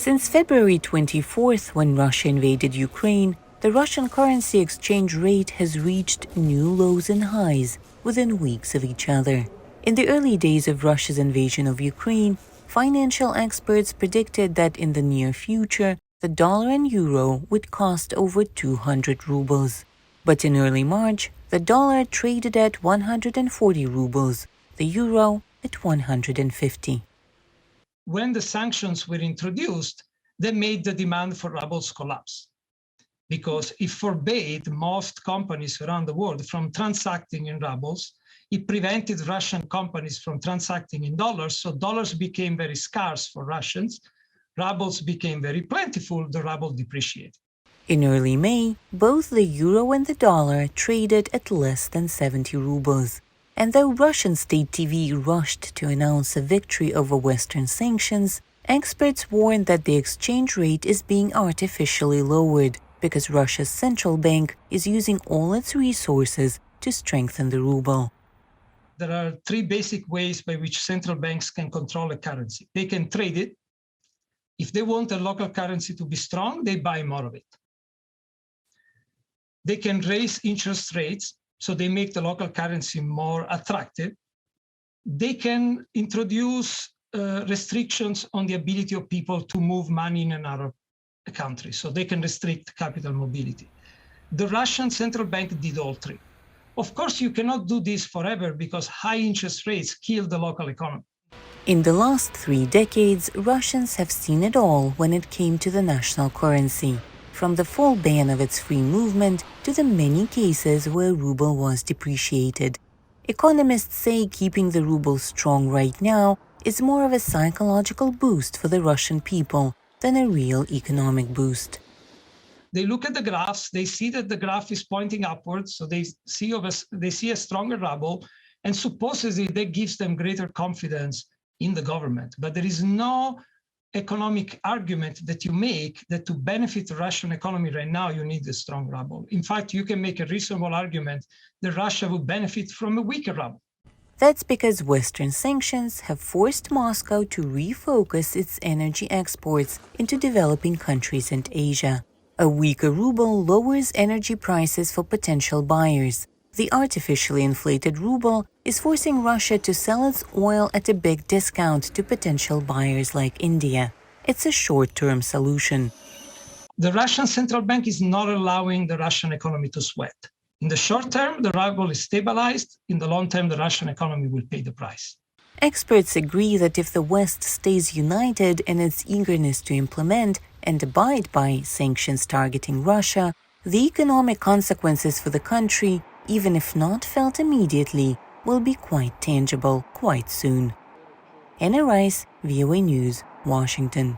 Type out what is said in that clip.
Since February 24th, when Russia invaded Ukraine, the Russian currency exchange rate has reached new lows and highs within weeks of each other. In the early days of Russia's invasion of Ukraine, financial experts predicted that in the near future, the dollar and euro would cost over 200 rubles. But in early March, the dollar traded at 140 rubles, the euro at 150. When the sanctions were introduced, they made the demand for rubles collapse, because it forbade most companies around the world from transacting in rubles. It prevented Russian companies from transacting in dollars, so dollars became very scarce for Russians. Rubles became very plentiful, the ruble depreciated. In early May, both the euro and the dollar traded at less than 70 rubles. And though Russian state TV rushed to announce a victory over Western sanctions, experts warned that the exchange rate is being artificially lowered because Russia's central bank is using all its resources to strengthen the ruble. There are three basic ways by which central banks can control a currency. They can trade it. If they want a local currency to be strong, they buy more of it. They can raise interest rates, so they make the local currency more attractive. They can introduce restrictions on the ability of people to move money in and out of a country, so they can restrict capital mobility. The Russian central bank did all three. Of course, you cannot do this forever because high interest rates kill the local economy. In the last 3 decades, Russians have seen it all when it came to the national currency, from the full ban of its free movement to the many cases where ruble was depreciated. Economists say keeping the ruble strong right now is more of a psychological boost for the Russian people than a real economic boost. They look at the graphs, they see that the graph is pointing upwards, so they see a stronger ruble, and supposedly that gives them greater confidence in the government. But there is no economic argument that you make that to benefit the Russian economy right now, you need a strong ruble. In fact, you can make a reasonable argument that Russia would benefit from a weaker ruble. That's because Western sanctions have forced Moscow to refocus its energy exports into developing countries and Asia. A weaker ruble lowers energy prices for potential buyers. The artificially inflated ruble is forcing Russia to sell its oil at a big discount to potential buyers like India. It's a short-term solution. The Russian central bank is not allowing the Russian economy to sweat. In the short term, the ruble is stabilized. In the long term, the Russian economy will pay the price. Experts agree that if the West stays united in its eagerness to implement and abide by sanctions targeting Russia, the economic consequences for the country, even if not felt immediately, will be quite tangible quite soon. Anna Rice, VOA News, Washington.